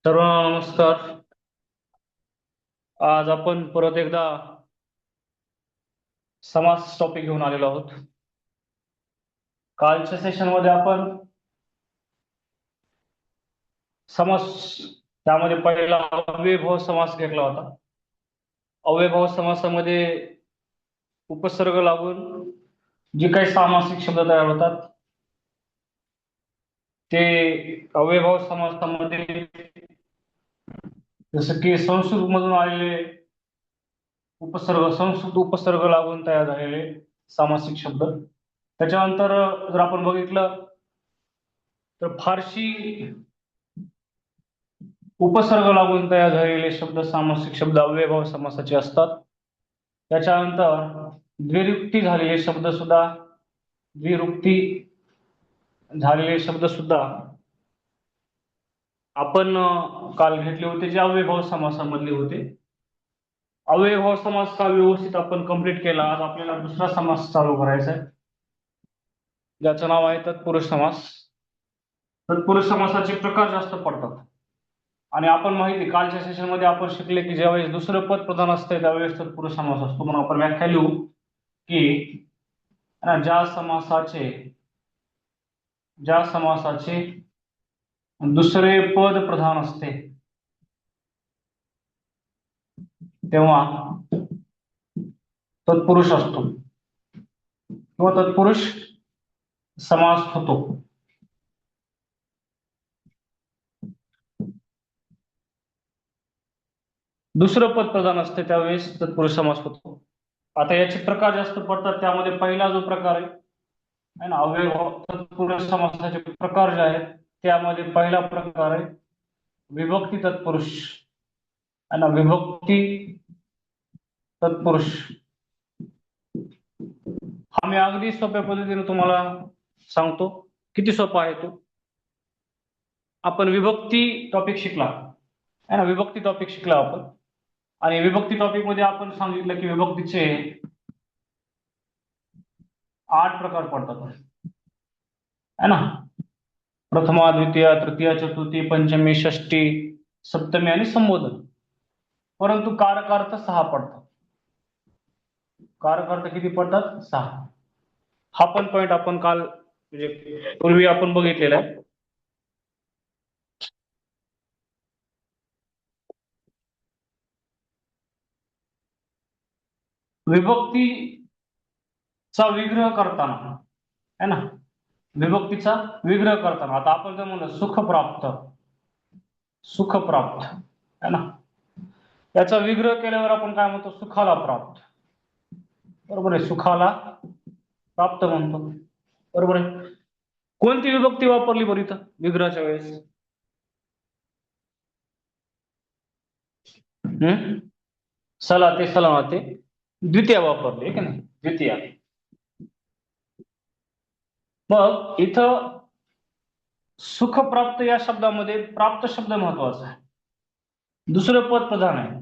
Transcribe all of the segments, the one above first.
सर्वांना नमस्कार. आज आपण परत एकदा समास टॉपिक घेऊन आलेलो आहोत. कालच्या सेशन मध्ये आपण समास त्यामध्ये पहिला अव्ययभाव समास घेतला होता. अव्ययभाव समासामध्ये उपसर्ग लागून जे काही सामासिक शब्द तयार होतात ते अव्ययभाव समासामध्ये जसं की संस्कृत मधून आलेले उपसर्ग, संस्कृत उपसर्ग लागून तयार झालेले सामासिक शब्द. त्याच्यानंतर जर आपण बघितलं तर फारशी उपसर्ग लागून तयार झालेले शब्द, सामासिक शब्द अव्ययभाव समासाचे असतात. त्याच्यानंतर द्विरुक्ती झालेले शब्द सुद्धा द्विरुक्ती झालेले शब्द सुद्धा आपण काल घेतले होते, जे अव्ययभाव समासामधले होते. अव्ययभाव समास का व्यवस्थित आपण कंप्लीट केला. आज आपल्याला दुसरा समास चालू करायचा आहे, ज्याचं नाव आहे तत्पुरुष समास. तत्पुरुष समासाचे प्रकार जास्त पडतात आणि आपण माहिती कालच्या सेशन मध्ये आपण शिकले की ज्यावेळेस दुसरं पद प्रधान असते त्यावेळेस तत्पुरुष समास असतो. म्हणून आपण व्याख्या लिहू की ज्या समासाचे दुसरे पद प्रधान असते तेव्हा तत्पुरुष असतो किंवा तत्पुरुष समास होतो. दुसरं पद प्रधान असते त्यावेळेस तत्पुरुष समास होतो. आता याचे प्रकार जास्त पडतात. त्यामध्ये पहिला जो प्रकार आहे ना, अव्ययभाव तत्पुरुष समासाचे प्रकार जे आहेत त्यामध्ये पहिला प्रकार आहे विभक्ती तत्पुरुष. है ना, विभक्ती तत्पुरुष. हा मी अगदी सोप्या पद्धतीने तुम्हाला सांगतो. किती सोपा आहे तो. आपण विभक्ती टॉपिक शिकला है ना, विभक्ती टॉपिक शिकला आपण. आणि विभक्ती टॉपिक मध्ये आपण सांगितलं की विभक्तीचे 8 प्रकार पडतात, है ना. प्रथमा, द्वितीय, तृतीय, चतुर्थी, पंचमी, षष्टी, सप्तमी आणि संबोधन. परंतु कारकार्थ 6 पडतात. कारकार्थ किती पडतात? 6. हा पण पॉइंट आपण काल म्हणजे पूर्वी आपण बघितलेला आहे. विभक्तीचा विग्रह करताना, है ना, विभक्तीचा विग्रह करताना आता आपण जर म्हणलं सुखप्राप्त, सुखप्राप्त, है ना, याचा विग्रह केल्यावर आपण काय म्हणतो? सुखाला प्राप्त. बरोबर आहे, सुखाला प्राप्त म्हणतो. बरोबर आहे. कोणती विभक्ती वापरली बरं इथं विग्रहाच्या वेळेस? सलाते सलामते द्वितीय वापरली आहे की नाही? द्वितीय. मग इथं सुखप्राप्त या शब्दामध्ये प्राप्त शब्द महत्वाचा आहे. दुसरं पद प्रधान आहे.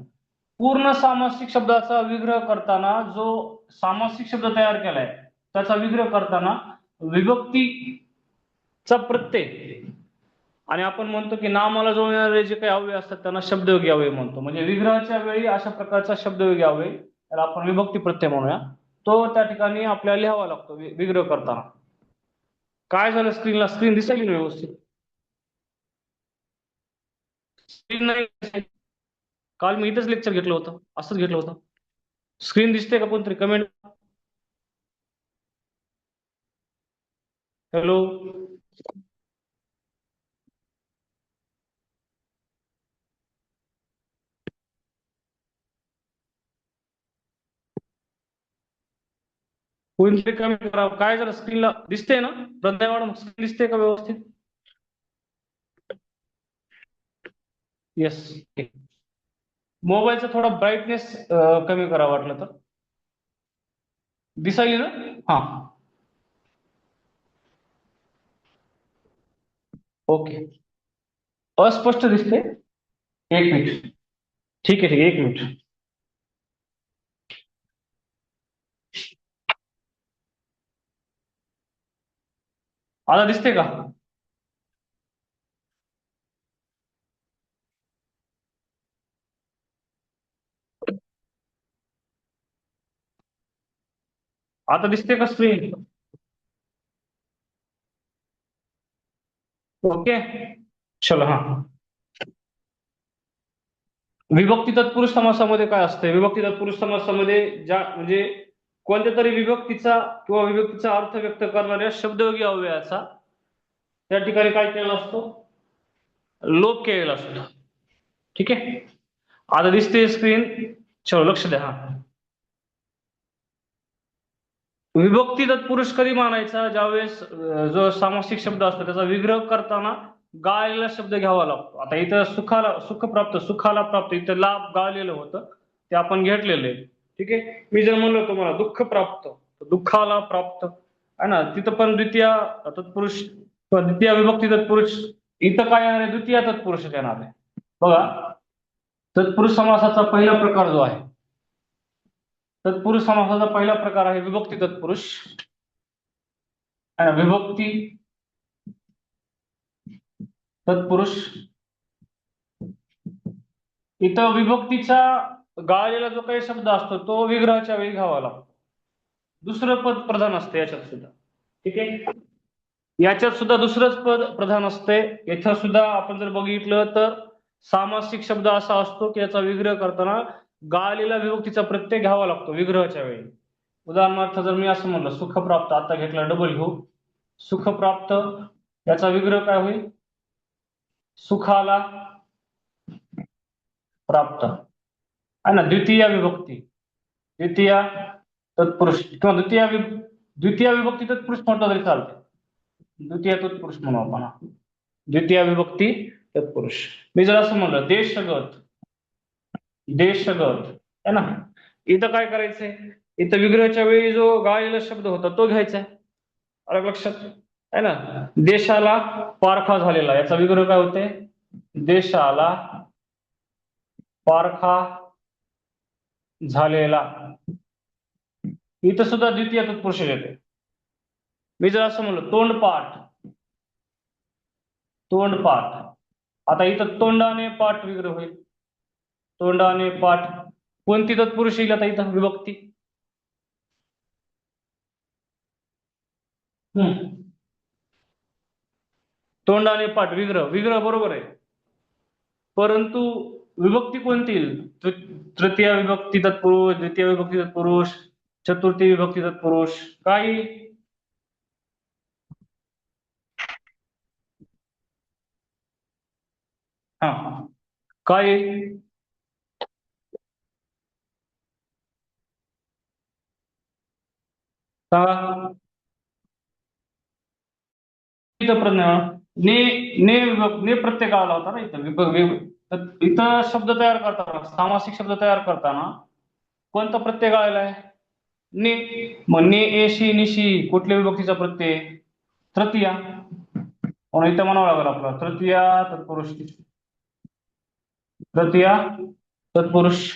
पूर्ण सामासिक शब्दाचा विग्रह करताना जो सामासिक शब्द तयार केलाय त्याचा विग्रह करताना विभक्तीचा प्रत्यय आणि आपण म्हणतो की नामाला जोडणारे जे काही अव्यय असतात त्यांना शब्दयोगी अव्यय म्हणतो. म्हणजे विग्रहाच्या वेळी अशा प्रकारचा शब्दयोगी अव्यय त्याला आपण विभक्ती प्रत्यय म्हणूया, तो त्या ठिकाणी आपल्याला लिहावा लागतो विग्रह करताना. काय झालं स्क्रीनला? स्क्रीन दिसेल ना व्यवस्थित? स्क्रीन नाही दिसत. काल मी इथंच लेक्चर घेतलं होतं, असंच घेतलं होतं. स्क्रीन दिसते का? कोणतरी कमेंट. हॅलो. कोणतरी कमेंट करा. काय झालं स्क्रीनला? दिसते ना प्रज्ञा मॅडम? स्क्रीन दिसते का व्यवस्थित? येस. मोबाईलचा थोडा ब्राईटनेस कमी करा वाटलं तर. दिसायली ना? हा. ओके. अस्पष्ट दिसते. एक मिनिट. ठीक आहे, ठीक आहे, एक मिनिट. आता दिसते का? आता दिसते का स्क्रीन? ओके, चलो हा. विभक्ती तत्पुरुष समासामध्ये काय असतं? विभक्ती तत्पुरुष समासामध्ये ज्या म्हणजे कोणत्या तरी विभक्तीचा किंवा विभक्तीचा अर्थ व्यक्त करणाऱ्या शब्दयोगी अव्ययाचा त्या ठिकाणी काय केलेला असतो? लोप केलेला असतो. ठीक आहे, आता दिसते स्क्रीन, चलो लक्ष द्या हा. विभक्ती तत्पुरुष कधी मानायचा? ज्यावेळेस जो सामासिक शब्द असतो त्याचा विग्रह करताना गाळलेला शब्द घ्यावा लागतो. आता इथं सुखाला सुख प्राप्त, सुखाला प्राप्त, इथं लाभ गाळलेलं होतं ते आपण घेतलेलं आहे. ठीक आहे, मी जर म्हणलो तुम्हाला दुःख प्राप्त, दुःखाला प्राप्त आहे ना, तिथं पण द्वितीय तत्पुरुष किंवा द्वितीय विभक्ती तत्पुरुष, इथं काय येणार आहे? द्वितीय तत्पुरुष येणार आहे. बघा, तत्पुरुष समासाचा पहिला प्रकार जो आहे, तत्पुरुष समासाचा पहिला प्रकार आहे विभक्ती तत्पुरुष. विभक्ती तत्पुरुष. इथं विभक्तीचा गाळलेला जो काही शब्द असतो तो विग्रहाच्या वेळी घ्यावा लागतो. दुसरं पद प्रधान असते याच्यात सुद्धा. ठीक आहे, याच्यात सुद्धा दुसरंच पद प्रधान असते. याच्यात सुद्धा आपण जर बघितलं तर सामासिक शब्द असा असतो की याचा विग्रह करताना गाळलेला विभक्तीचा प्रत्यय घ्यावा लागतो विग्रहाच्या वेळी. उदाहरणार्थ जर मी असं म्हणलं सुखप्राप्त, आता घेतला डबल घेऊ, सुखप्राप्त, याचा विग्रह काय होईल? सुखाला प्राप्त आहे ना, द्वितीय विभक्ती, द्वितीय तत्पुरुष किंवा द्वितीय विभक्ती तत्पुरुष म्हटलं तरी चालते. द्वितीय तत्पुरुष म्हणू आपण, द्वितीय विभक्ती तत्पुरुष. मी जर असं म्हणलं देशगत, देशगत आहे ना, इथं काय करायचंय? इथं विग्रहाच्या वेळी जो गाळलेला शब्द होता तो घ्यायचा. अलग लक्षात आहे ना, देशाला पारखा झालेला, याचा विग्रह काय होते? देशाला पारखा झालेला. इथं सुद्धा द्वितीय तत्पुरुष येते. मी जर असं म्हणलं तोंडपाठ, तोंडपाठ, आता इथं तोंडाने पाठ विग्रह होईल. तोंडाने पाठ, कोणती तत्पुरुष येईल आता इथं? विभक्ती. तोंडाने पाठ विग्रह, विग्रह बरोबर आहे, परंतु विभक्ती कोणती येईल? तृतीय विभक्ती तत्पुरुष, द्वितीय विभक्ती तत्पुरुष, चतुर्थी विभक्ती तत्पुरुष, काही हा काय सांगा? इथं ने ने ने प्रत्यय आला होता ना इथं. इथं शब्द तयार करताना, सामासिक शब्द तयार करताना कोणता प्रत्यय गाळलाय? ने. मग ने एशी निशी कुठल्या विभक्तीचा प्रत्यय? तृतीया. म्हणून इथं म्हणावं लागेल आपला तृतीय तत्पुरुष, तृतीय तत्पुरुष.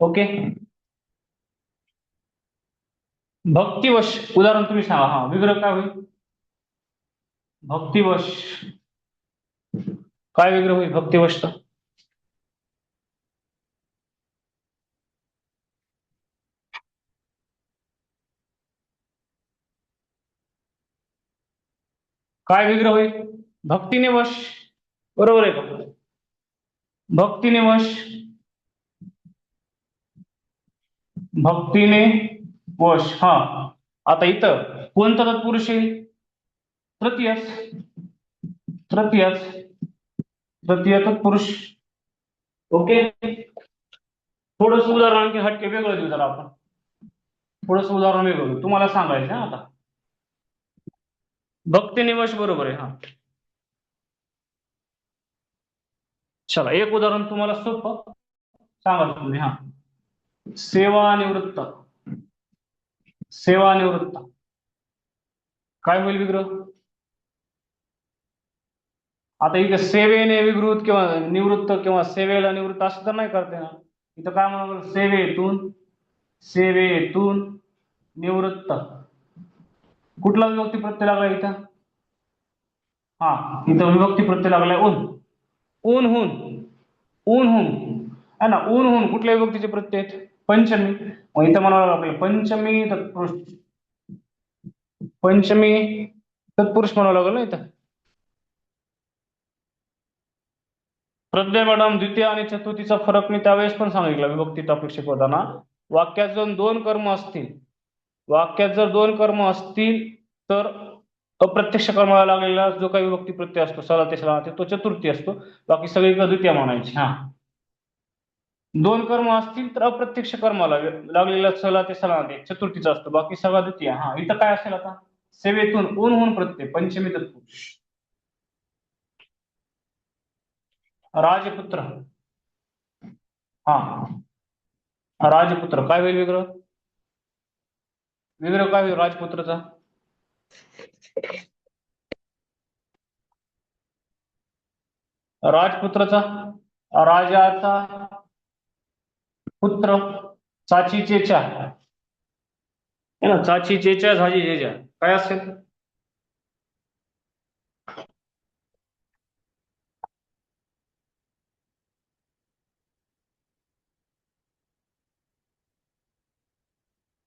ओके, भक्तिवश, उदाहरण तुम्ही सांगा, हा विग्रह काय होईल? भक्तिवश, काय विग्रह होईल भक्तिवश? काय विग्रह होईल? भक्तीने वश, बरोबर आहे का? भक्तीने वश, भक्तीने वश. हा, आता इथं कोणता तत्पुरुष येईल? तृतीयच, तृतीयच, तृतीय तत्पुरुष. ओके, थोडस उदाहरण आणखी हटके वेगळं देऊ जरा आपण, थोडस उदाहरण वेगळं देऊ. तुम्हाला सांगायचं हा आता. भक्तीने वश बरोबर आहे, हा. चला एक उदाहरण तुम्हाला सोपं सांगा तुम्ही, हा. सेवानिवृत्त, सेवानिवृत्त, काय होईल विग्रह? आता इथे सेवेने विकृत किंवा निवृत्त किंवा सेवेला निवृत्त असं तर नाही करते ना. इथं काय म्हणाल? सेवेतून, सेवेतून निवृत्त. कुठला विभक्ती प्रत्यय लागला इथं? हा, इथं विभक्ती प्रत्यय लागलाय ऊन, ऊन होऊन, ऊन होऊन आहे ना, ऊन होऊन कुठल्या विभक्तीचे प्रत्यय आहेत? पंचमी. मग इथं म्हणावं लागलं आपल्याला पंचमी तत्पुरुष. पंचमी तत्पुरुष म्हणावं लागलं ना इथं. प्रज्ञा मॅडम, द्वितीय आणि चतुर्थीचा फरक मी त्यावेळेस पण सांगितलं विभक्ती टॉपिक शिकवताना. वाक्यात जर दोन कर्म असतील, वाक्यात जर दोन कर्म असतील तर अप्रत्यक्ष कर्माला लागलेला जो काही विभक्ती प्रत्यय असतो सलाते सलाते तो चतुर्थी असतो. बाकी सगळीकडे द्वितीय म्हणायची. हा, दोन कर्म असतील तर अप्रत्यक्ष कर्माला लागलेला सलाते सलाते चतुर्थीचा असतो, बाकी सगळा द्वितीय. हा, इथं काय असेल आता? सेवेतून ऊन होऊन प्रत्यय पंचमी तत्पुरुष. राजपुत्र. हा, राजपुत्र काय होईल वेगळं? वेगळं काय होईल राजपुत्रचा? राजपुत्रचा राजाचा पुत्र, चाचीचेच्या है ना, चाचीचेच्या झाजी जेजा काय असेल?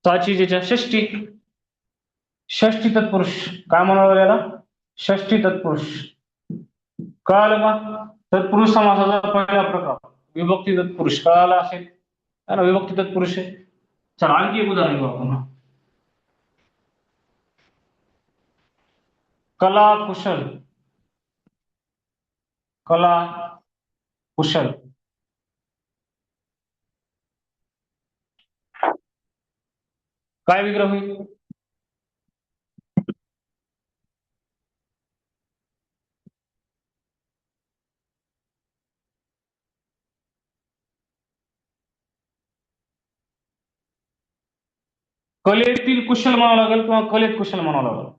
चाचीचेच्या षष्टी. षष्टी तत्पुरुष काय म्हणावं याला? षष्टी तत्पुरुष. कळालं का? तत्पुरुष समासाचा पहिला प्रकार विभक्ती तत्पुरुष. कळाला असेल है ना, विभक्ती तत्पुरुष आहे. चला आणखी एक उदाहरण घेऊ आपण. कला कुशल. कला कुशल. काय विग्रह होईल? कलेतील कुशल म्हणावं लागेल किंवा कलेत कुशल म्हणावं लागेल.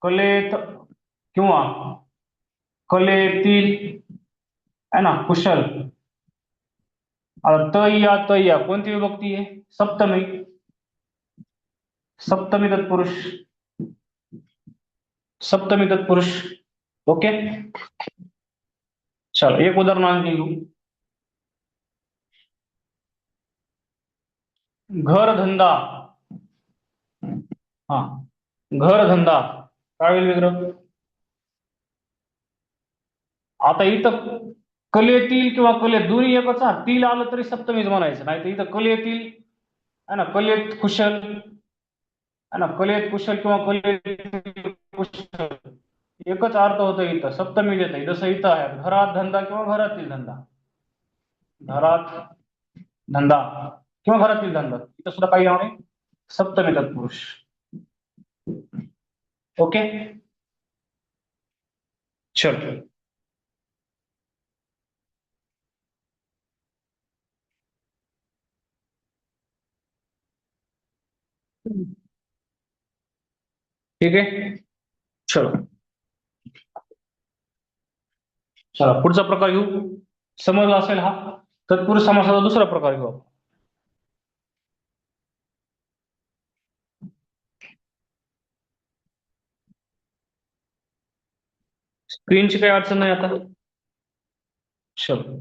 कलेत किंवा कलेतील है ना कुशल. आता तय्या कोणती विभक्ती आहे? सप्तमी. सप्तमी तत्पुरुष. सप्तमी तत्पुरुष. ओके, चलो एक उदाहरण आणखी घेऊ. घर धंदा. हा, घर धंदा काय होईल वेगळं? आता इथं कलेतील किंवा कलेत दोन्ही एकच. हा, तील आलं तरी सप्तमीच म्हणायचं, नाही तर इथं कलेतील है ना, कलेत कुशल है ना, कलेत कुशल किंवा कलेत कुशल एकच अर्थ होतो इथं, सप्तमी देत आहे. जसं इथं आहे घरात धंदा किंवा घरातील धंदा. घरात धंदा किंवा घरातील धंदा, इथं सुद्धा काही नाही, सप्तमी तत्पुरुष. ओके, चल. ठीक आहे, चलो. चला पुढचा प्रकार घेऊ. समजला असेल हा. तत्पुरुष समासाचा दुसरा प्रकार घेऊ आपण. स्क्रीनची काही अडचण नाही आता. चलो.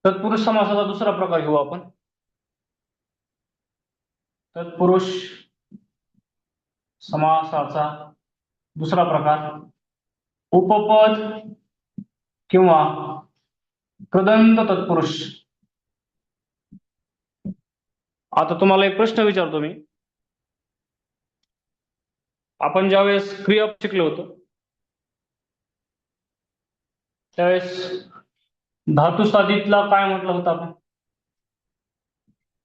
तत्पुरुष समासाचा दुसरा प्रकार घेऊ आपण. तत्पुरुष समासाचा दुसरा प्रकार उपपद किंवा कृदंत तत्पुरुष. आता तुम्हाला एक प्रश्न विचारतो मी. आपण ज्यावेळेस क्रियापद शिकलो होतो त्यावेळेस धातू साधितला काय म्हटलं होतं आपण?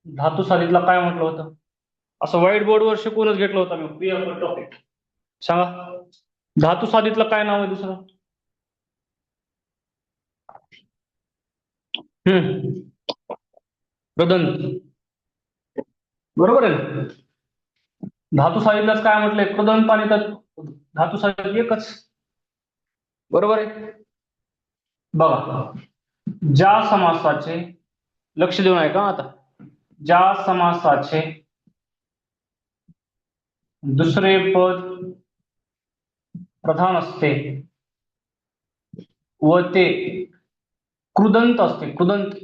धातू साधितला काय म्हटलं होतं? असं व्हाईट बोर्डवर शिकवूनच घेतलं होतं मी क्रियापद टॉपिक. सांगा, धातू साधितला काय नाव आहे दुसरं? कृदंत. बरोबर आहे ना? धातू साधितलाच काय म्हटलंय? कृदंत आणि धातू साधित एकच. बरोबर आहे. बघा, ज्या समासाचे, लक्ष देऊन ऐका आता, ज्या समासाचे दुसरे पद प्रधान असते व ते कृदंत असते. कृदंत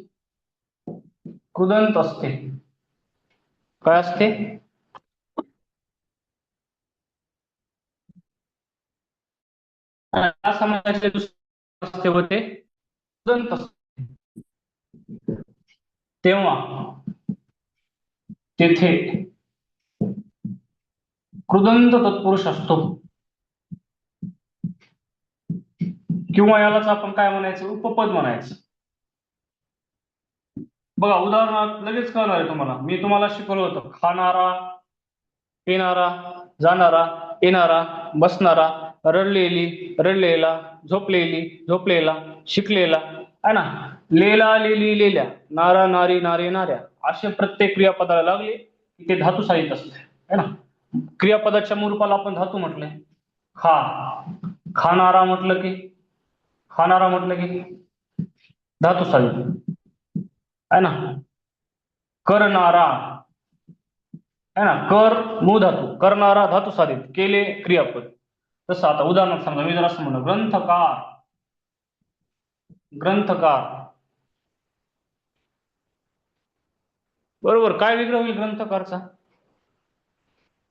कृदंत असते. काय असते? या समासाचे दुसरे असते व ते कृदंत असते. तेव्हा तेथे कृदंत तत्पुरुष असतो. किंवा यालाच आपण काय म्हणायचं? उपपद म्हणायचं. बघा उदाहरणार्थ लगेच कळणार आहे तुम्हाला. मी तुम्हाला शिकवलं होतं खाणारा, पिणारा, जाणारा, येणारा, बसणारा, रडलेली, रडलेला, झोपलेली, झोपलेला, शिकलेला, है ना, लेला, लेली, लेल्या, नारा, नारी, नारे, नाऱ्या, असे प्रत्येक क्रियापदाला लागले की ते धातू साहित्य असते, है ना. क्रियापदाच्या मूळ रूपाला आपण धातू म्हटले. खा, खाणारा म्हटलं की, खाणारा म्हटलं की धातू साहित्य, है ना. करणारा, है ना, कर मूळ धातू, करणारा धातू साधित, केले क्रियापद. तसं आता उदाहरणार्थ समजा मी जर असं म्हणलं ग्रंथकार, ग्रंथकार, बरोबर. काय विग्रह होईल ग्रंथकारचा?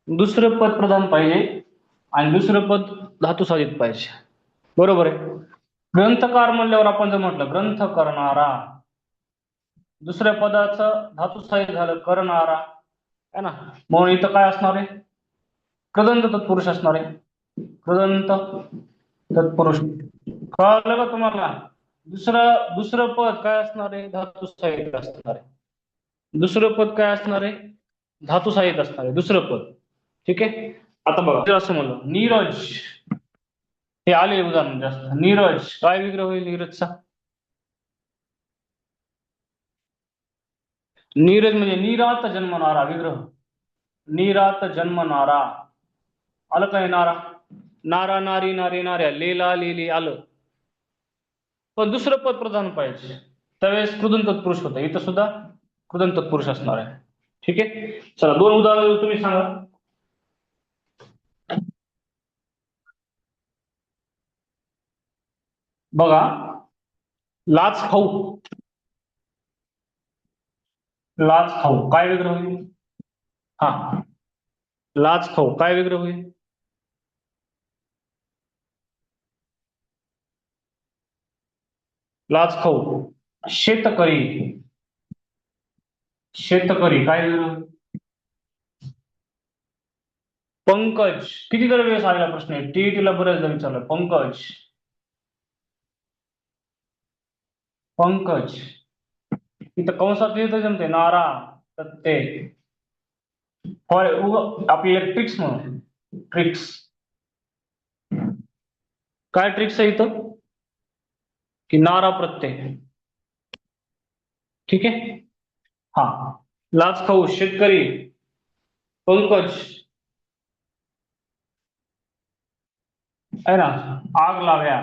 दुसरं पद प्रधान पाहिजे आणि दुसरं पद धातू साधित पाहिजे, बरोबर आहे. ग्रंथकार म्हणल्यावर आपण जर म्हटलं ग्रंथ करणारा, दुसऱ्या पदाचं धातू साहित्य झालं करणारा, है ना. म्हणून इथं काय असणार आहे? कृदंत तत्पुरुष असणार आहे. कृदंत तत्पुरुष. कळलं का तुम्हाला? दुसरं दुसरं पद काय असणार आहे? धातू साहित्य असणार आहे. दुसरं पद काय असणार आहे? धातू साहित्य असणार आहे दुसरं पद. ठीक आहे. आता बघा असं म्हणलं नीरज, हे आले उदाहरण जास्त. नीरज, काय विग्रह होईल नीरजचा? नीरज म्हणजे निरात जन्मणारा विग्रह. निरात जन्मणारा, आलं काय? नारा, नारा, नारी, नारे, नाऱ्या, लेला, लेली, आलं. पण दुसरं पद प्रधान पाहिजे, त्यावेळेस कृदंत तत्पुरुष होतं. इथं सुद्धा कृदंत तत्पुरुष असणार आहे. ठीक आहे. चला दोन उदाहरण तुम्ही सांगा. बघा लाच खाऊ, लाच खाऊ काय विग्रह होईल? हा, लाच खाऊ काय विग्रह होईल? लाच खाऊ. शेतकरी, शेतकरी काय विग्रह होईल? पंकज, किती जर वेळेस आलेला प्रश्न आहे, टीईटीला बऱ्याचदा विचारला. पंकज, पंकज. इथं कंसात येतं जमते नारा, तर ते आपल्याला ट्रिक्स म्हणून, ट्रिक्स. काय ट्रिक्स आहे इथं? की नारा प्रत्यय. ठीक आहे. हा, लाच खाऊ, शेतकरी, पंकज, है ना, आग लाव्या,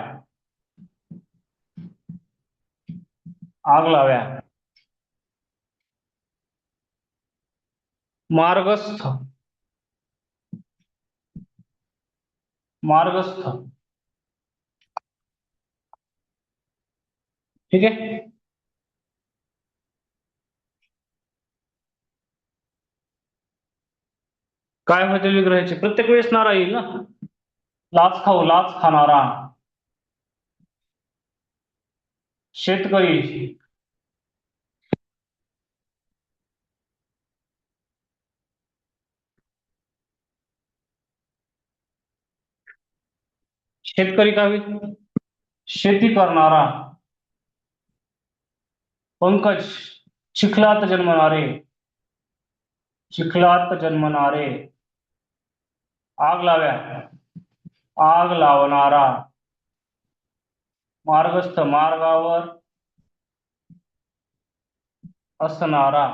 आग लाव्या, मार्गस्थ, मार्गस्थ. ठीक आहे. काय होते विग्रहाचे? प्रत्येक वेळेस नारा येईल ना. लाच खाऊ, लाच खाणारा, शेतकरी, शेतकरी काय होईल? शेती करणारा, पंकज, चिखलात जन्मणारे, चिखलात जन्मणारे, आग लाव्या, आग लावणारा, मार्गस्थ, मार्गावर असणारा.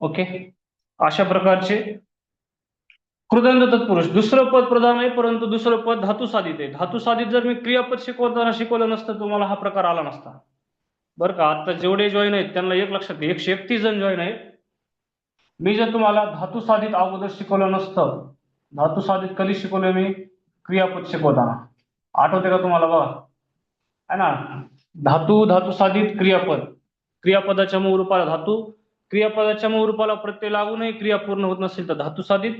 ओके. अशा प्रकारचे कृदंत तत्पुरुष. दुसरं पद प्रधान आहे परंतु दुसरं पद धातू साधित आहे. धातू साधित जर मी क्रियापद शिकवताना शिकवलं नसतं तुम्हाला हा प्रकार आला नसता, बरं का. आता जेवढे जॉईन आहेत त्यांना एक लक्षात घ्या, 131 जण जॉईन आहेत. मी जर तुम्हाला धातू साधित अगोदर शिकवलं नसतं, धातू साधित कधी शिकवलं मी? क्रियापद शिकवताना. आठवते का तुम्हाला? बघा, है ना, धातू, धातू साधित, क्रियापद. क्रियापदाच्या मूळ रूपाला धातू, क्रियापदाच्या मूळ रूपाला प्रत्यय लागूनही क्रिया पूर्ण होत नसेल तर धातू साधित,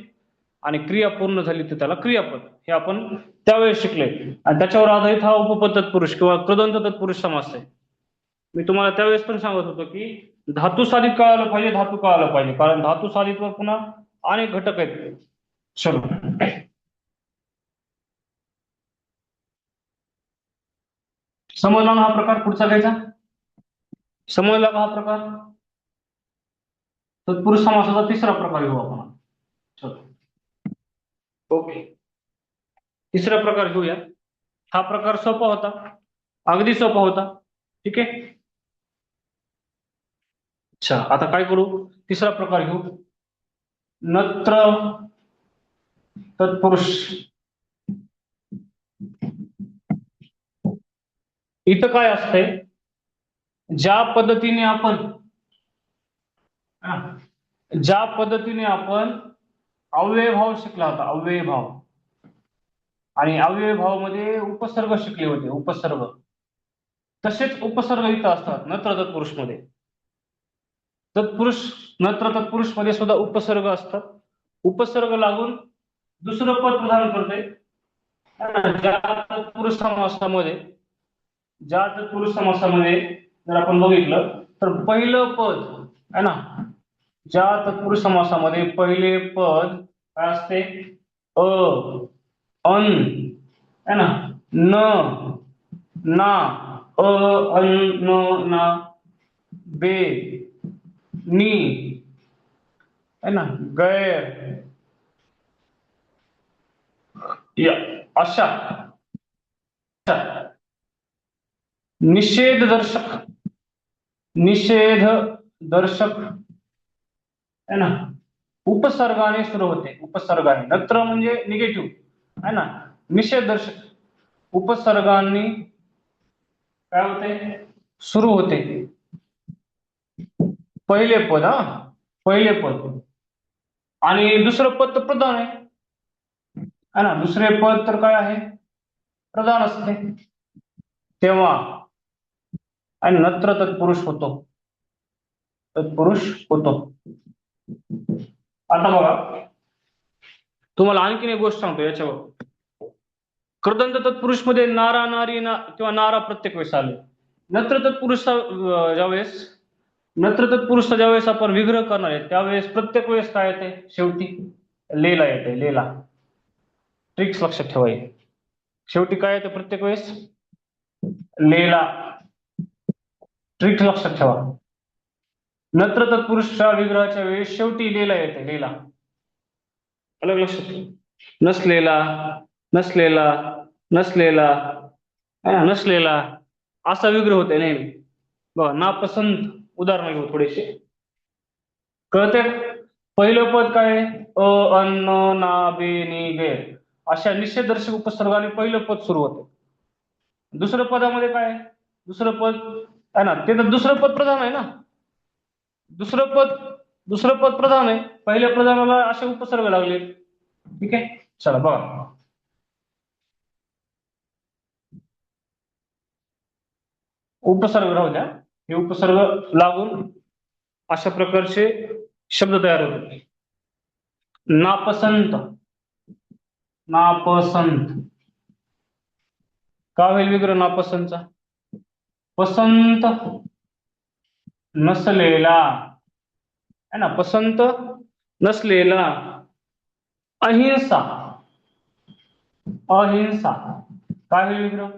आणि क्रिया पूर्ण झाली तर त्याला क्रियापद. हे आपण त्यावेळेस शिकले, आणि त्याच्यावर आधारित हा उपपद तत्पुरुष किंवा कृदंत तत्पुरुष समास आहे. मी तुम्हाला त्यावेळेस पण सांगत होतो की धातू साधित कळालं पाहिजे, धातू कळालं पाहिजे, कारण धातू साधितवर पुन्हा अनेक घटक आहेत. चलो, समजला ना हा प्रकार? पुढचा घ्यायचा, समजला का हा प्रकार? तत्पुरुष समासाचा तिसरा प्रकार घेऊ आपण. चलो, ओके, तिसरा प्रकार घेऊया. हा प्रकार सोपा होता, अगदी सोपा होता. ठीक आहे. अच्छा, आता काय करू? तिसरा प्रकार घेऊ, नत्र तत्पुरुष. इथं काय असतंय? ज्या पद्धतीने आपण ज्या पद्धतीने आपण अव्ययभाव शिकला होता, अव्ययभाव, आणि अव्ययभावामध्ये उपसर्ग शिकले होते, उपसर्ग, तसेच उपसर्ग इथं असतात नत्र तत्पुरुष मध्ये. तत्पुरुष, नत्र तत्पुरुष मध्ये सुद्धा उपसर्ग असतात. उपसर्ग लागून दुसरं पद प्रधान करते. ज्या तत्पुरुष समासामध्ये, ज्या तत्पुरुष समासामध्ये जर आपण बघितलं तर पहिलं पद आहे ना, ज्या तत्पुरुष समासामध्ये पहिले पद काय असते? अ, अन, है ना, न, ना, अ, अन, न, ना, बे, नी, है ना, गैर, या अशा निषेध दर्शक, निषेध दर्शक, है ना, उपसर्गाने सुरू होते, उपसर्गाने. नत्र म्हणजे निगेटिव्ह, है ना, निषेध दर्शक उपसर्गांनी काय होते? सुरू होते. पहिले पद, हा, पहिले पद, आणि दुसरं पद तर प्रधान आहे, है ना, दुसरे पद तर काय आहे? प्रधान असते. तेव्हा आणि नत्र तत्पुरुष होतो, तत्पुरुष होतो. आता बघा, तुम्हाला आणखीन एक गोष्ट सांगतो याच्यावर. कृदंत तत्पुरुष मध्ये नारा, नारी, ना किंवा नारा प्रत्येक वेळेस आले. नत्र तत्पुरुष ज्यावेळेस, नत्र तत्पुरुषचा ज्यावेळेस आपण विग्रह करणार आहे त्यावेळेस प्रत्येक वेळेस काय येते? शेवटी लेला येते, लेला. ट्रिक्स लक्षात ठेवायचे. शेवटी काय येते प्रत्येक वेळेस? लेला. ट्रिक्स लक्षात ठेवा. नत्र तत्पुरुषच्या विग्रहाच्या वेळेस शेवटी लेला येते, लेला. अलग लक्षात. नसलेला, नसलेला, नसलेला, नसलेला, असा विग्रह होते नेहमी. बघा, नापसंत उदाहरण घेऊ थोडेसे, कळते? पहिलं पद काय? अ, अन, ना, बे, नी, गैर, अशा निषेधदर्शक उपसर्गाने पहिलं पद सुरू होते. दुसरं पदामध्ये काय? दुसरं पद आहे ना, ते तर दुसरं पद प्रधान आहे ना, दुसरं पद, दुसरं पद प्रधान आहे, पहिल्या प्रधानाला असे उपसर्ग लागले. ठीक आहे, चला बघा. उपसर्ग राहू द्या, हे उपसर्ग लागून अशा प्रकारचे शब्द तयार होतात. नापसंत, नापसंत, का होईल विग्रह नापसंतचा? पसंत नसलेला, है ना, पसंत नसलेला. अहिंसा, अहिंसा, काय होईल विग्रह?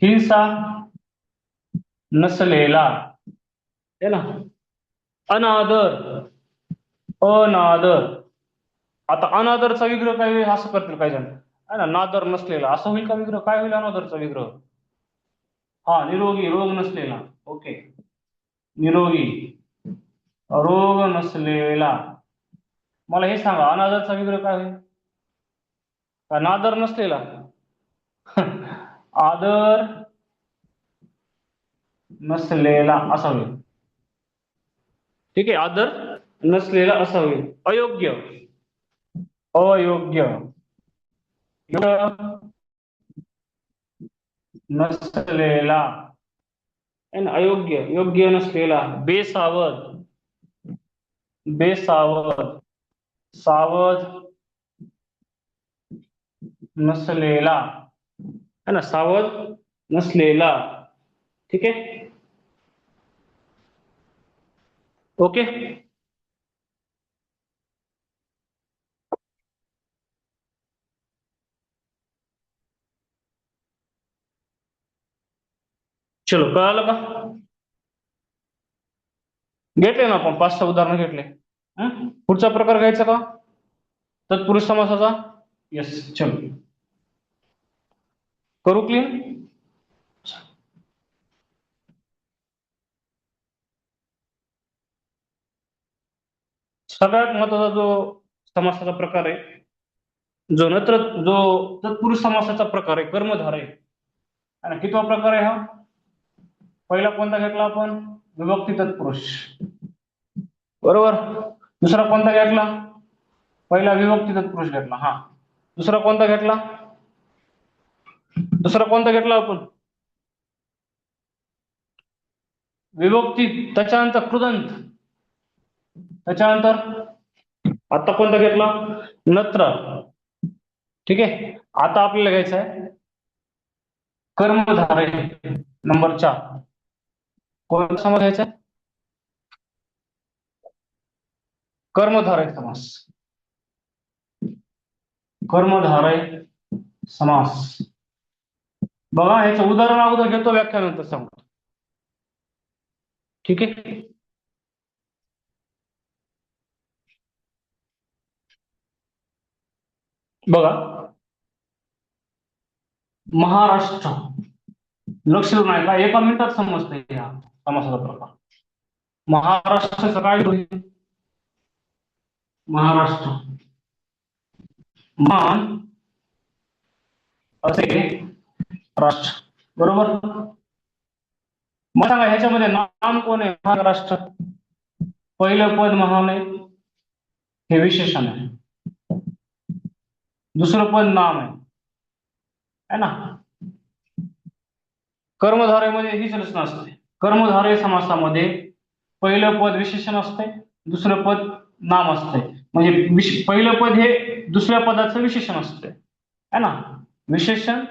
हिंसा नसलेला, है ना. अनादर, अनादर. आता अनादरचा विग्रह काय होईल? असं करतील काही जण, है ना, नादर नसलेला, असं होईल का विग्रह? काय होईल अनादरचा विग्रह? हा, निरोगी, रोग नसलेला. ओके, निरोगी, रोग नसलेला. मला हे सांगा, अनादरचा विग्रह काय होईल? का नादर नसलेला? आदर नसलेला असा होईल. ठीक आहे, आदर नसलेला असा होईल. अयोग्य. अयोग्य. योग्य नसलेला आहे ना. अयोग्य, योग्य नसलेला. बेसावध. बेसावध. सावध नसलेला है ना. सावध नसलेला. ठीक आहे. ओके. चलो, कळालं का? घेतले ना आपण 5-6 उदाहरण घेतले. पुढचा प्रकार घ्यायचा का तत्पुरुष समासाचा? यस, चलो करू क्लीन. सगळ्यात महत्वाचा जो समासाचा प्रकार आहे, जो तत्पुरुष समासाचा प्रकार आहे, कर्मधार आहे. आणि कितवा प्रकार आहे हा? पहिला कोणता घेतला आपण? विभक्ती तत्पुरुष. बरोबर. दुसरा कोणता घेतला? पहिला विभक्ती तत्पुरुष घेतला. हा. दुसरा कोणता घेतला? दुसरा कोणता घेतला आपण? विभक्ती त्याच्यानंतर कृदंत. त्याच्यानंतर आता कोणता घेतला? नत्र. ठीक आहे. आता आपल्याला घ्यायचं आहे कर्मधारय नंबर 4. कोणता समास घ्यायचा? कर्मधारय समास. कर्मधारय समास. बघा, ह्याचं उदाहरण अगोदर घेतो, व्याख्यानंतर सांगतो. ठीक आहे. बघा, महाराष्ट्र. लक्ष नाही का? एका मिनिटात समजतंय हा समासाचा प्रकार. महाराष्ट्राचं काय होईल? महाराष्ट्र. मान असे राष्ट्र. बरोबर. मग सांगा, ह्याच्यामध्ये नाम कोण आहे? महाराष्ट्र. पहिलं पद महान आहे, हे विशेषण आहे. दुसरं पद नाम आहे ना. कर्मधारयमध्ये हीच रचना असते. कर्मधारय समासामध्ये पहिलं पद विशेषण असते, दुसरं पद नाम असते. म्हणजे पहिलं पद हे दुसऱ्या पदाचं विशेषण असते है ना. विशेषण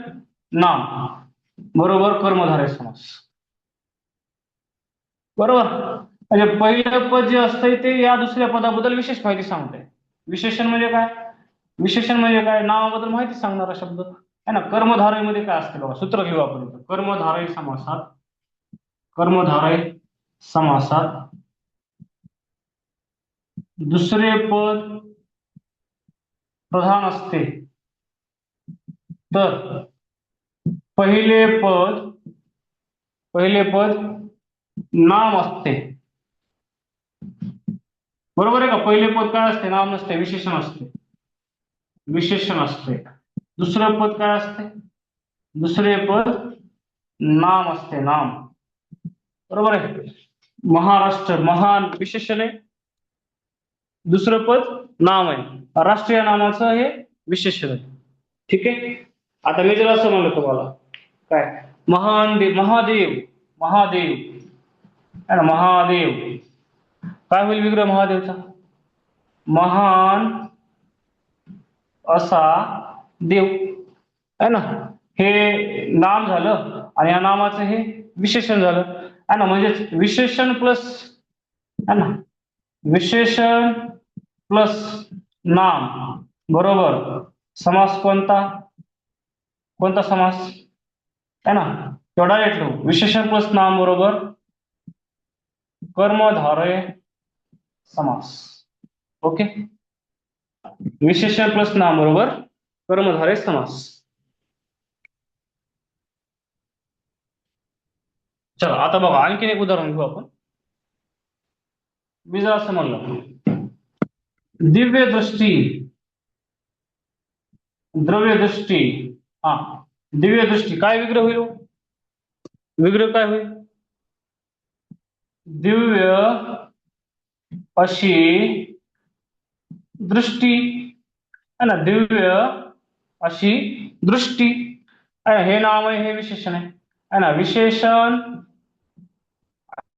नाम बरोबर कर्मधारय समास. बरोबर. म्हणजे पहिलं पद जे असतंय ते या दुसऱ्या पदाबद्दल विशेष माहिती सांगते. विशेषण म्हणजे काय? विशेषण म्हणजे काय? नावाबद्दल माहिती सांगणारा शब्द है ना. कर्मधारयमध्ये काय असते बघा, सूत्र घेऊ आपण. कर्मधारय समासात, कर्मधारय समासात दुसरे पद प्रधान असते तर पहिले पद नाम असते. बरोबर आहे का? पहिले पद काय असते? नाम नसते, विशेषण असते. विशेषण असते. दुसरं पद काय असते? दुसरे पद नाम असते, नाम. बरोबर आहे. महाराष्ट्र महान विशेषण आहे, दुसरं पद नाम आहे. राष्ट्रीय नामाचं हे विशेषण आहे. ठीक आहे. आता मी जर असं म्हणलं तुम्हाला, काय महादेव, महादेव है ना. महादेव काय होईल विग्रह महादेवचा? महान असा देव है ना. हे नाम झालं आणि या नामाचं हे विशेषण झालं है ना. म्हणजे विशेषण प्लस है ना, विशेषण प्लस नाम बरोबर समास कोणता? कोणता समास है ना. तेवढा डायरेक्ट विशेषण प्लस नाम बरोबर कर्मधारय समास. ओके. विशेषण प्लस नाम बरोबर कर्मधारय समास. चला, आता बघा आणखीन एक उदाहरण घेऊ आपण. मी जर असं म्हणलं दिव्य दृष्टी, द्रव्य दृष्टी. हा, दिव्य दृष्टी काय विग्रह होईल? विग्रह काय होईल? दिव्य अशी दृष्टी है ना, दिव्य अशी दृष्टी है ना, हे नाम आहे, हे विशेषण आहे ना, विशेषण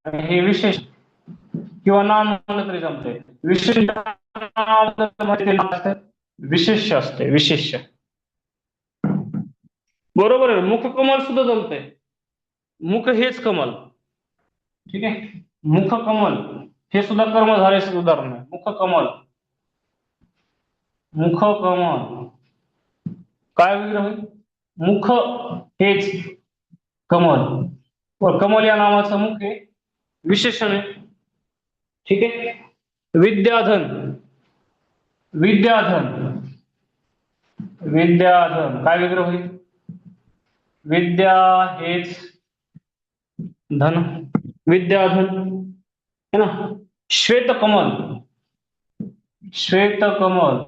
हे विशेष किंवा नाम म्हणलं तरी जमते. विशेष विशेष्य असते, विशेष्य. बरोबर आहे. मुख कमल सुद्धा जमते. मुख हेच कमल. ठीक आहे. मुख कमल हे सुद्धा कर्मधारयाचे उदाहरण आहे. मुख कमल, मुख कमल काय विग्रह होईल? मुख हेच कमल, व कमल या नावाचं मुख हे विशेषण आहे. ठीक आहे. विद्याधन, विद्याधन, विद्याधन काय विग्रह होईल? विद्या हेच धन, विद्याधन है ना. श्वेतकमल, श्वेतकमल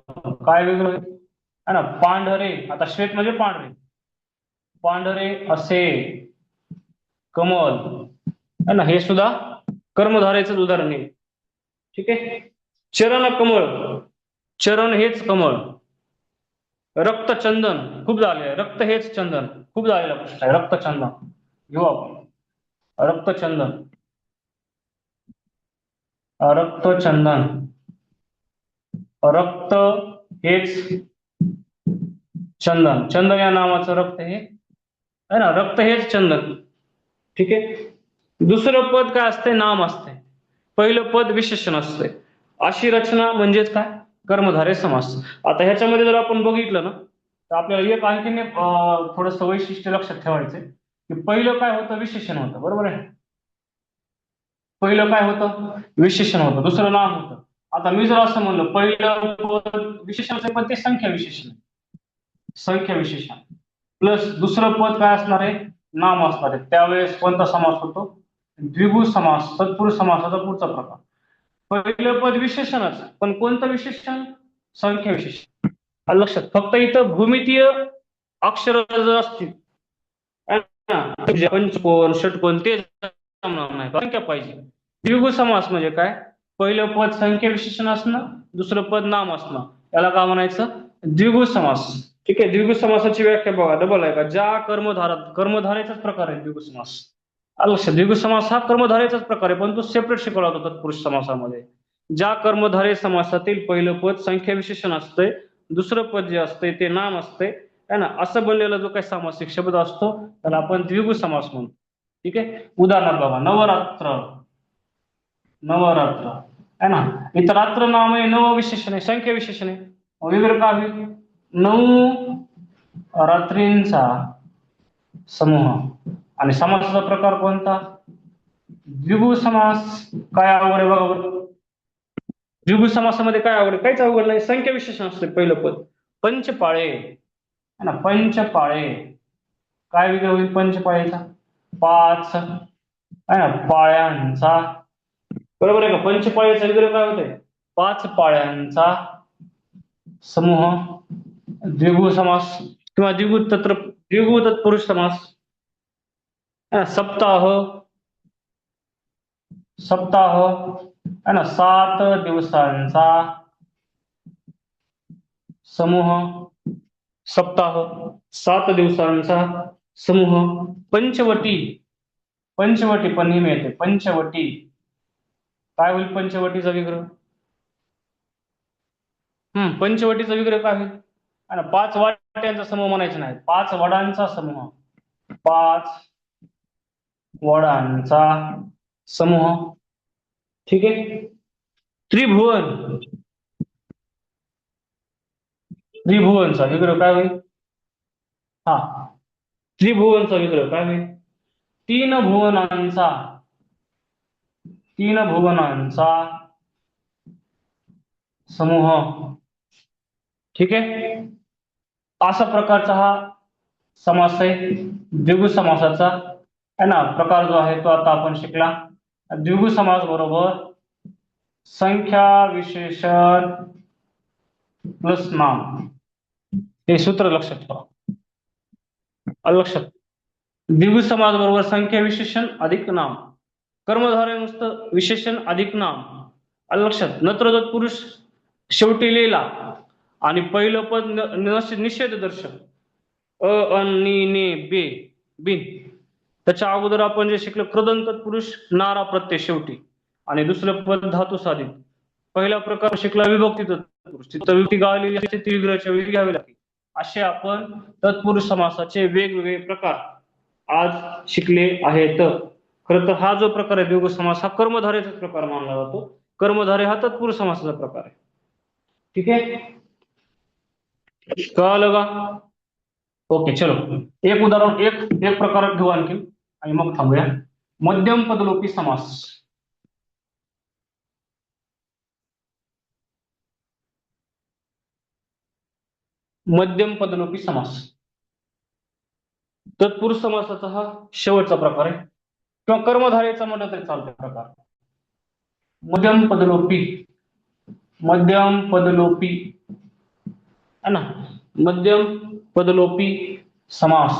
काय विग्रह होईल? है ना, पांढरे. आता श्वेत म्हणजे पांढरे, पांढरे असे कमल है ना, हे सुद्धा कर्मधारयाचं उदाहरण आहे. ठीक आहे. चरण कमळ, चरण हेच कमळ. रक्तचंदन खूप झाले, रक्त हेच चंदन खूप झालेला प्रश्न आहे. रक्तचंदन घेऊ आपण. रक्तचंदन, रक्तचंदन, रक्त हेच चंदन. चंदन या नावाचं रक्त हे है ना, रक्त हेच चंदन. ठीक आहे. दुसरं पद काय असते? नाम असते. पहिलं पद विशेषण असते. अशी रचना म्हणजेच काय? कर्मधारय समास. आता ह्याच्यामध्ये जर आपण बघितलं ना, तर आपल्याला एक आणखीन थोडस वैशिष्ट्य लक्षात ठेवायचंय की पहिलं काय होतं? विशेषण होतं. बरोबर आहे. पहिलं काय होतं? विशेषण होतं, दुसरं नाम होतं. आता मी जर असं म्हणलं पहिलं पद विशेषणाचं, पण ते संख्या विशेषण, संख्या विशेषण प्लस दुसरं पद काय असणार आहे? नाम असणार आहे. त्यावेळेस कोणता समास होतो? द्विगु समास, तत्पुरुष समासाचा पुढचा प्रकार. पहिलं पद विशेषणच, पण कोणतं विशेषण? संख्या विशेषण. लक्षात. फक्त इथं भूमितीय अक्षर जर असतील, पंचकोन षटकोन ते नाही, संख्या पाहिजे. द्विगु समास म्हणजे काय? पहिलं पद संख्या विशेषण असणं, दुसरं पद नाम असणं, याला काय म्हणायचं? द्विगु समास. ठीक आहे. द्विगु समासाची व्याख्या बघा, डबल आहे का? ज्या कर्मधारयाचाच प्रकार आहे द्विगु समास. लक्षात. द्विगु समास हा कर्मधारयाचाच प्रकार आहे, पण तो सेपरेट शिकवला होता तत्पुरुष समासामध्ये. ज्या कर्मधारय समासातील पहिलं पद संख्या विशेषण असतंय, दुसरं पद जे असतंय ते नाम असतंय है ना, असं बनलेला जो काही सामासिक शब्द असतो त्याला आपण द्विगु समास म्हणतो. ठीक आहे. उदाहरणार्थ बघा, नवरात्र, नवरात्र है ना, इथं रात्र नाम आहे, नव विशेषण आहे, संख्या विशेषण आहे. विग्रह काय होईल? 9 रात्रींचा समूह. आणि समासाचा प्रकार कोणता? द्विगु समास. काय अवघड आहे बघा बरं? द्विगु समासामध्ये काय अवघड? काहीच अवघड नाही. संख्या विशेषण असते पहिलं पद. पंचपाळे है ना, पंचपाळे काय विग्रह होईल? पंचपाळेचा 5 है ना, पाळ्यांचा. बरोबर आहे का? पंचपाळेचा विग्रह काय होतोय? 5 पाळ्यांचा समूह. द्विगु समास किंवा द्विगु तत्पुरुष समास. सप्ताह, सप्ताह है ना, 7 दिवसांचा समूह. सप्ताह 7 दिवसांचा समूह. पंचवटी, पंचवटी पण नेहमी येते. पंचवटी काय होईल? पंचवटीचा विग्रह. पंचवटीचा विग्रह काय होईल? 5 वाट्यांचा समूह म्हणायचा नाही, 5 वडांचा समूह. 5 वडांचा समूह. ठीक आहे. त्रिभुवन, त्रिभुवनचा विग्रह काय होईल? हा, त्रिभुवनचा विग्रह काय होईल? 3 भुवनांचा, 3 भुवनांचा समूह. ठीक आहे. अशा प्रकारचा हा समास आहे द्विगु समासाचा है ना. प्रकार जो आहे तो आता आपण शिकला. द्विगु समास बरोबर संख्या विशेषण प्लस नाम, हे सूत्र लक्षात ठेवा. लक्षात. द्विगु समास बरोबर संख्या विशेषण अधिक नाम. कर्मधारय नुसतं विशेषण अधिक नाम आलं लक्षात? नत्र तत्पुरुष शेवटी लिहिला आणि पहिलं पद निषेध दर्शक अ नि ने बे बिन. त्याच्या अगोदर आपण जे शिकलो कृदंत तत्पुरुष नारा प्रत्यय शेवटी आणि दुसरं पद धातू साधित. पहिला प्रकार शिकला विभक्ती तत्पुरुष, तिथं विभक्ती गाळलेली असते ती विग्रहाच्या वेळी घ्यावी लागते. असे आपण तत्पुरुष समासाचे वेगवेगळे प्रकार आज शिकले आहेत. खरं तर हा जो प्रकार आहे द्विगु समास हा कर्मधारेचा प्रकार मानला जातो. कर्मधारे हा तत्पुरुष समासाचा प्रकार आहे. ठीक आहे, कळलं का? ओके, चलो एक उदाहरण एक प्रकार घेऊ आणखी आणि मग थांबूया. मध्यम पदलोपी समास. मध्यम पदलोपी समास तत्पुरुष समासाचा हा शेवटचा प्रकार आहे किंवा कर्मधारेचा म्हटलं तरी चालतो प्रकार. मध्यम पदलोपी, मध्यम पदलोपी है ना, मध्यम पदलोपी समास.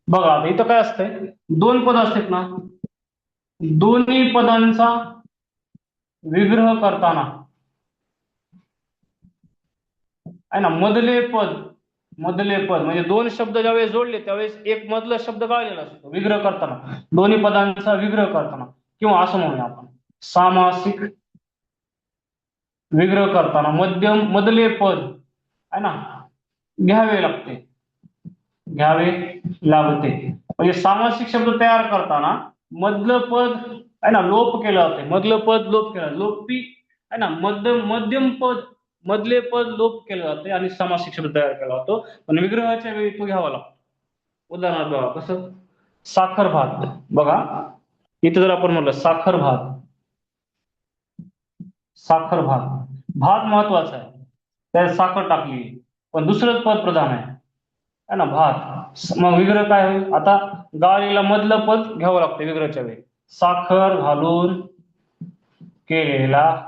बघा आता इथं काय असतंय, दोन पद असतात ना, दोन्ही पदांचा विग्रह करताना आहे ना, मधले पद म्हणजे दोन शब्द ज्यावेळेस जोडले त्यावेळेस एक मधला शब्द गाळलेला असतो विग्रह करताना, दोन्ही पदांचा विग्रह करताना, किंवा असं म्हणूया आपण सामासिक विग्रह करताना मधले पद आहे ना घ्यावे लागते, म्हणजे सामासिक शब्द तयार करताना मधलं पद आहे ना लोप केलं जाते, मधलं पद लोप केलं लोपी आहे ना, मध्यम पद मधले पद लोप केलं जाते आणि सामासिक शब्द तयार केला जातो, पण विग्रहाच्या वेळी तो घ्यावा लागतो. उदाहरणार्थ बघा कसं, साखर भात. बघा इथं जर आपण म्हटलं साखर भात, साखर भात, भात महत्वाचा आहे त्यात साखर टाकली, पण दुसरंच पद प्रधान आहे ना भात. मग विग्रह काय होईल, आता गाळीला मधलं पद घ्यावं लागतं विग्रहाच्या वेळी, साखर घालून केलेला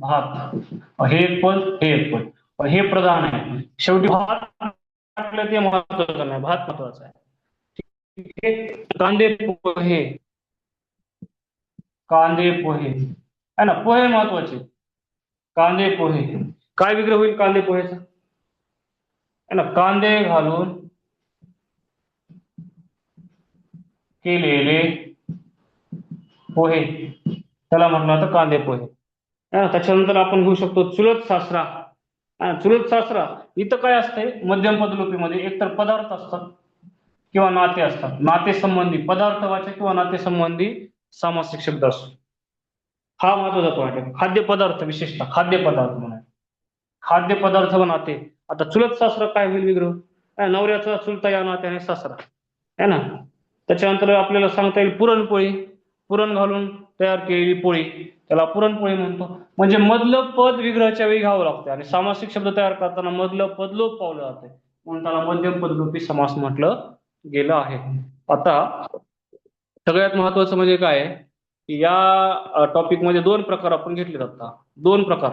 भात, हे एक पद हे प्रधान आहे, शेवटी भात टाकलं ते महत्वाचं नाही, भात महत्वाचा आहे. ठीक आहे, कांदे पोहे आहे ना, पोहे महत्वाचे, कांदे पोहे, काय विग्रह होईल कांदे पोहेचा है ना, कांदे घालून केलेले पोहे, त्याला म्हटलं होतं कांदे पोहे. त्याच्यानंतर आपण घेऊ शकतो चुलत सासरा. चुलत सासरा इथं काय असतंय, मध्यम पदलोपीमध्ये एकतर पदार्थ असतात किंवा नाते असतात, नाते संबंधी पदार्थवाचक किंवा नाते संबंधी सामासिक शब्द असतो. हा महत्वाचा पॉईंट आहे, खाद्यपदार्थ, विशेषतः खाद्यपदार्थ म्हणा, खाद्यपदार्थ व नाते. आता चुलत सासरा काय होईल विग्रह, नवऱ्याचा चुलता या नात्याने सासरा है ना. त्याच्यानंतर आपल्याला सांगता येईल पुरणपोळी, पुरण घालून तयार केलेली पोळी, त्याला पुरणपोळी म्हणतो. म्हणजे मधलं पद विग्रहाच्या वेळी घ्यावं लागतं आणि सामासिक शब्द तयार करताना मधलं पद लोप पावलं जाते, म्हणून त्याला मध्यम पदलोपी समास म्हटलं गेलं आहे. आता सगळ्यात महत्वाचं म्हणजे काय, या टॉपिक मध्ये दोन प्रकार आपण घेतले जातात, दोन प्रकार.